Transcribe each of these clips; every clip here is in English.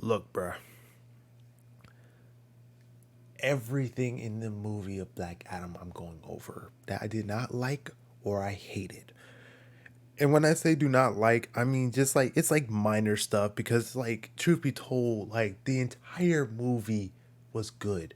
Look, bruh. Everything in the movie of Black Adam I'm going over that I did not like or I hated. And when I say do not like, I mean just like it's like minor stuff because like truth be told, like the entire movie was good.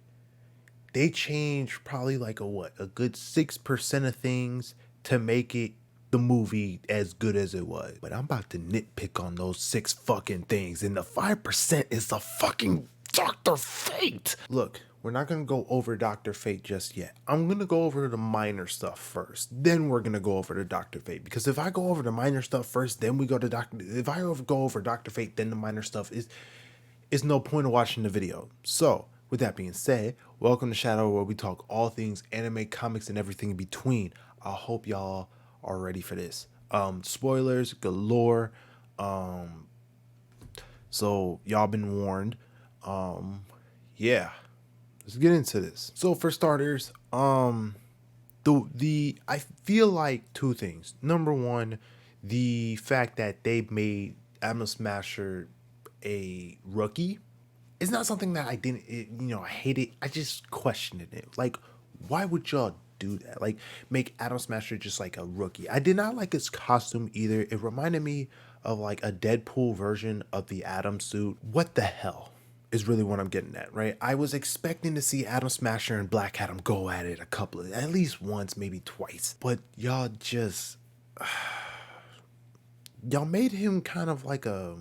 They changed probably like a good 6% of things to make it the movie as good as it was. But I'm about to nitpick on those six fucking things, and the 5% is the fucking Dr. Fate. Look, we're not gonna go over Dr. Fate just yet. I'm gonna go over the minor stuff first. Then we're gonna go over the Dr. Fate. Because if I go over the minor stuff first, then we go to Dr. If I go over Dr. Fate, then the minor stuff is no point of watching the video. So, with that being said, welcome to Shadow, where we talk all things anime, comics, and everything in between. I hope y'all are ready for this. Spoilers galore. So y'all been warned. Yeah, let's get into this. So for starters, the I feel like two things. Number one, the fact that they made Atom Smasher a rookie. It's not something that I didn't, I hate it. I just questioned it. Like, why would y'all do that? Like, make Atom Smasher just like a rookie. I did not like his costume either. It reminded me of like a Deadpool version of the Atom suit. What the hell is really what I'm getting at, right? I was expecting to see Atom Smasher and Black Adam go at it at least once, maybe twice. But y'all made him kind of like a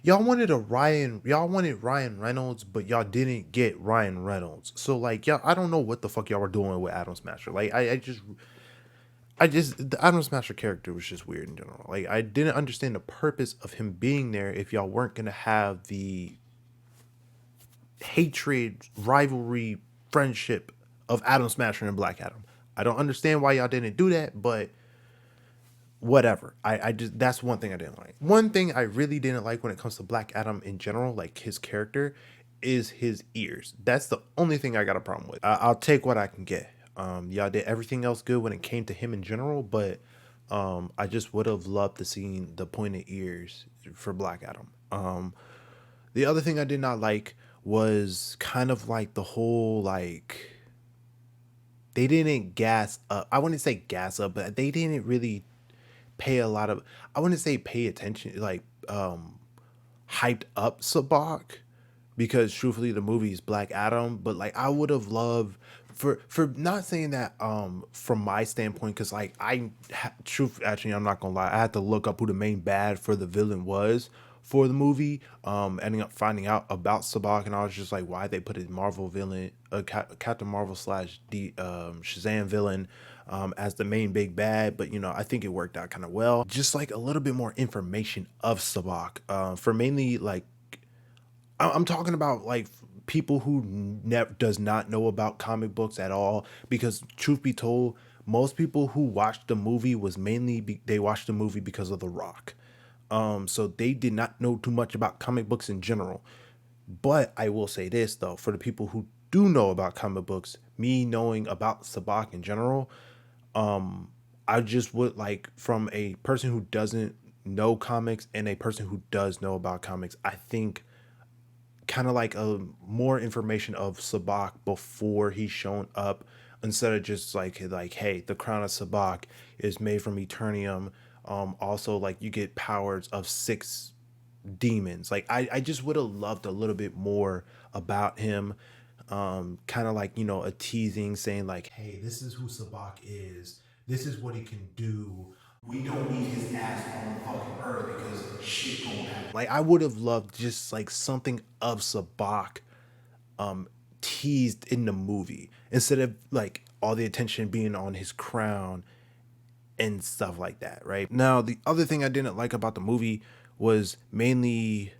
y'all wanted Ryan Reynolds, but y'all didn't get Ryan Reynolds. So like y'all, I don't know what the fuck y'all were doing with Adam Smasher. Like I just the Adam Smasher character was just weird in general. Like I didn't understand the purpose of him being there if y'all weren't gonna have the hatred, rivalry, friendship of Adam Smasher and Black Adam. I don't understand why y'all didn't do that, but whatever. I just that's one thing I didn't like. One thing I really didn't like when it comes to Black Adam in general, like his character, is his ears. That's the only thing I got a problem with. I'll take what I can get. Y'all did everything else good when it came to him in general, but I just would have loved to see the pointed ears for Black Adam. The other thing I did not like was kind of like the whole like they didn't gas up. I wouldn't say gas up, but they didn't really pay a lot of I wouldn't say pay attention like hyped up Sabak because truthfully the movie is Black Adam, but like I would have loved for not saying that from my standpoint because like truth actually I'm not gonna lie, I had to look up who the main bad for the villain was for the movie, ending up finding out about Sabak, and I was just like, why they put a Marvel villain, Captain Marvel slash the Shazam villain, as the main big bad. But I think it worked out kind of well. Just like a little bit more information of Sabak, for mainly like I'm talking about like people who does not know about comic books at all. Because truth be told, most people who watched the movie was mainly they watched the movie because of The Rock. So they did not know too much about comic books in general. But I will say this though, for the people who do know about comic books, me knowing about Sabak in general, I just would like from a person who doesn't know comics and a person who does know about comics, I think kind of like a more information of Sabak before he's shown up instead of just like hey, the crown of Sabak is made from Eternium. Also like you get powers of six demons. Like I just would have loved a little bit more about him. Kind of like a teasing saying like, hey, this is who Sabak is. This is what he can do. We don't need his ass on the fucking earth because shit gonna happen. Like I would have loved just like something of Sabak teased in the movie instead of like all the attention being on his crown and stuff like that, right? Now, the other thing I didn't like about the movie was mainly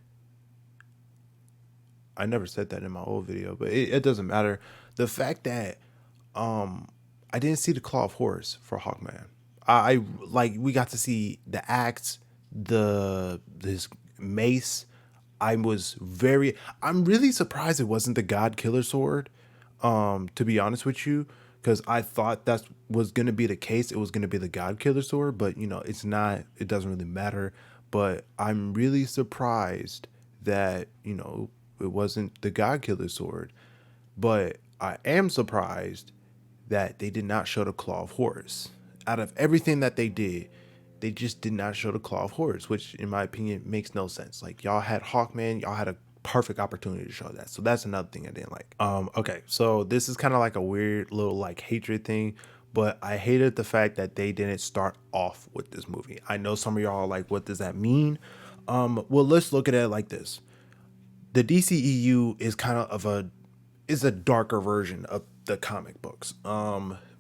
I never said that in my old video, but it doesn't matter. The fact that I didn't see the Claw of Horus for Hawkman. I like we got to see the axe, this mace. I'm really surprised it wasn't the God Killer sword. To be honest with you, because I thought that was gonna be the case. It was gonna be the God Killer sword, but it's not. It doesn't really matter. but I'm really surprised that, you know, it wasn't the God Killer sword. But I am surprised that they did not show the Claw of Horus. Out of everything that they did, they just did not show the Claw of Horus, which in my opinion makes no sense. Like y'all had Hawkman, y'all had a perfect opportunity to show that. So that's another thing I didn't like. Okay, so this is kind of like a weird little like hatred thing, but I hated the fact that they didn't start off with this movie. I know some of y'all are like, what does that mean? Well, let's look at it like this. The DCEU is kind of a darker version of the comic books.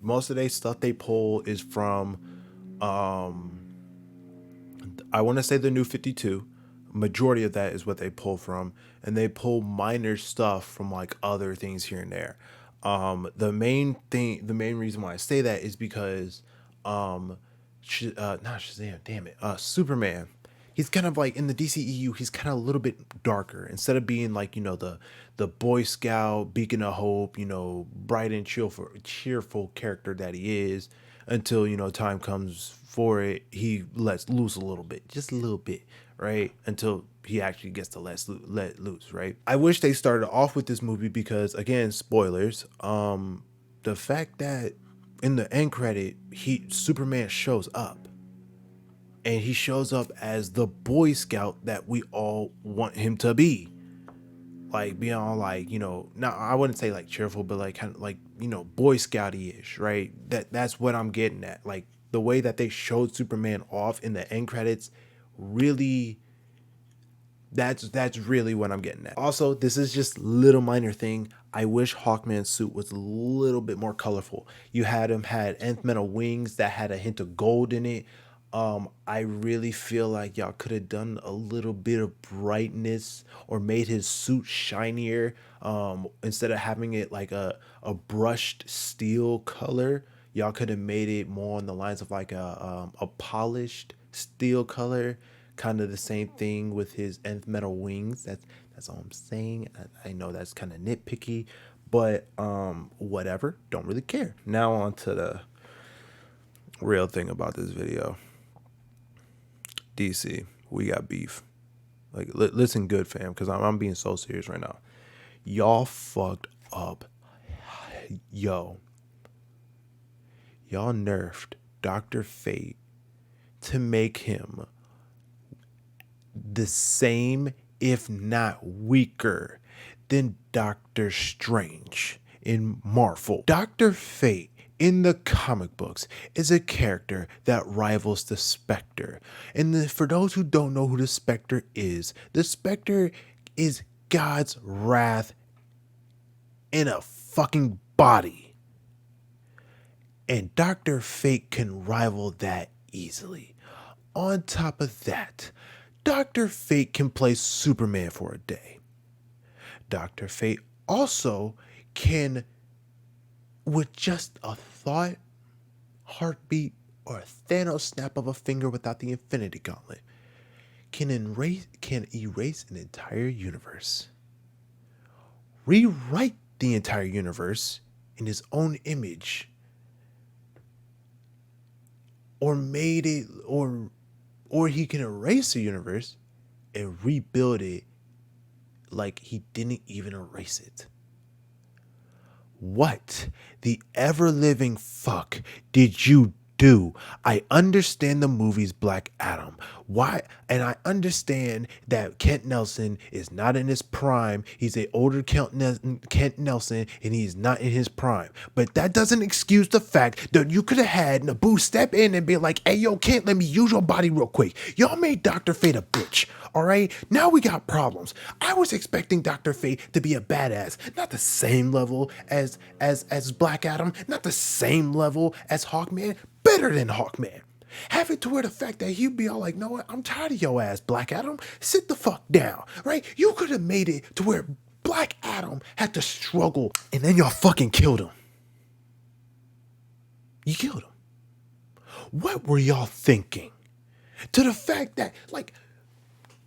Most of their stuff they pull is from I want to say the New 52. Majority of that is what they pull from, and they pull minor stuff from like other things here and there. The main reason why I say that is because, not Shazam, damn it, Superman. He's kind of like in the DCEU. He's kind of a little bit darker. Instead of being like, you know, the Boy Scout beacon of hope, you know, bright and cheerful character that he is, until, you know, time comes for it, he lets loose a little bit, just a little bit, right? Until he actually gets to let loose, right? I wish they started off with this movie because, again, spoilers. The fact that in the end credit, Superman shows up, and he shows up as the Boy Scout that we all want him to be. Like being all like, you know, now I wouldn't say like cheerful, but like kind of like, you know, Boy Scouty ish, right? That's what I'm getting at. Like the way that they showed Superman off in the end credits, really, that's really what I'm getting at. Also, this is just little minor thing. I wish Hawkman's suit was a little bit more colorful. You had him had nth metal wings that had a hint of gold in it. I really feel like y'all could have done a little bit of brightness or made his suit shinier. Instead of having it like a brushed steel color, y'all could have made it more on the lines of like a polished steel color. Kind of the same thing with his nth metal wings. That's all I'm saying. I know that's kind of nitpicky, but whatever. Don't really care. Now on to the real thing about this video. DC, we got beef. Like, listen good, fam, because I'm being so serious right now. Y'all fucked up. Y'all nerfed Dr. Fate to make him the same, if not weaker, than Doctor Strange in Marvel. Dr. Fate in the comic books is a character that rivals the Spectre. And for those who don't know who the Spectre is, the Spectre is God's wrath in a fucking body. And Dr. Fate can rival that easily. On top of that, Dr. Fate can play Superman for a day. Dr. Fate also can, with just a thought, heartbeat, or a Thanos snap of a finger without the Infinity Gauntlet, can erase an entire universe. Rewrite the entire universe in his own image. Or made it, or he can erase the universe and rebuild it like he didn't even erase it. What the ever-living fuck did you do? I understand the movie's Black Adam. Why? And I understand that Kent Nelson is not in his prime. He's an older Kent Nelson, and he's not in his prime. But that doesn't excuse the fact that you could have had Naboo step in and be like, hey, yo, Kent, let me use your body real quick. Y'all made Dr. Fate a bitch. All right, now we got problems. I was expecting Dr. Fate to be a badass, not the same level as Black Adam, not the same level as Hawkman, better than Hawkman. Have it to where the fact that he'd be all like, no, what? I'm tired of your ass, Black Adam. Sit the fuck down, right? You could have made it to where Black Adam had to struggle, and then y'all fucking killed him. You killed him. What were y'all thinking? To the fact that, like,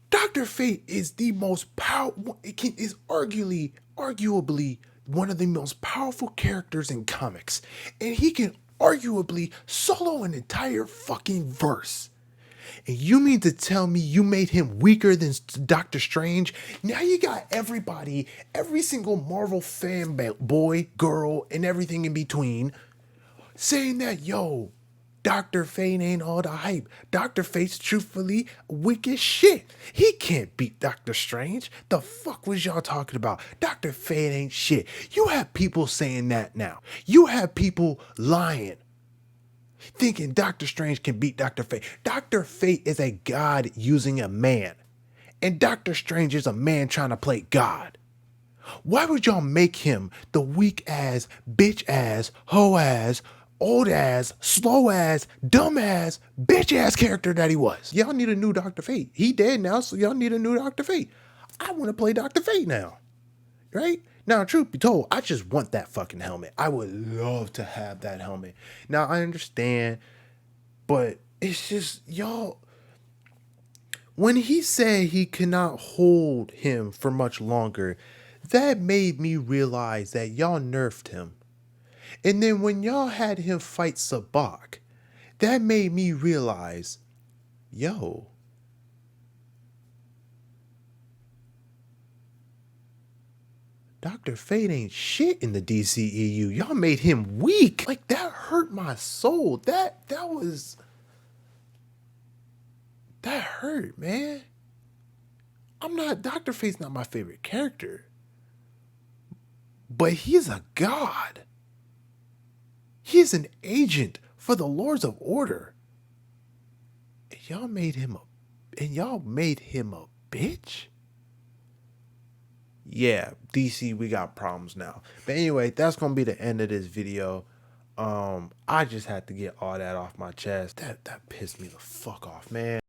Dr. Fate is the most powerful, is arguably one of the most powerful characters in comics. And he can arguably solo an entire fucking verse. And you mean to tell me you made him weaker than Doctor Strange? Now you got everybody, every single Marvel fan boy, girl, and everything in between saying that, yo, Dr. Fate ain't all the hype. Dr. Fate's truthfully weak as shit. He can't beat Doctor Strange. The fuck was y'all talking about? Dr. Fate ain't shit. You have people saying that now. You have people lying, thinking Doctor Strange can beat Dr. Fate. Dr. Fate is a god using a man. And Doctor Strange is a man trying to play God. Why would y'all make him the weak ass, bitch ass, hoe ass, old ass, slow ass, dumb ass, bitch ass character that he was? Y'all need a new Dr. Fate. He dead now, so y'all need a new Dr. Fate. I want to play Dr. Fate now. Right? Now, truth be told, I just want that fucking helmet. I would love to have that helmet. Now, I understand, but it's just, y'all, when he said he cannot hold him for much longer, that made me realize that y'all nerfed him. And then when y'all had him fight Sabak, that made me realize, yo, Dr. Fate ain't shit in the DCEU. Y'all made him weak. Like, that hurt my soul. That hurt, man. Dr. Fate's not my favorite character. But he's a god. He's an agent for the Lords of Order. And y'all made him a bitch? Yeah, DC, we got problems now. But anyway, that's gonna be the end of this video. I just had to get all that off my chest. That pissed me the fuck off, man.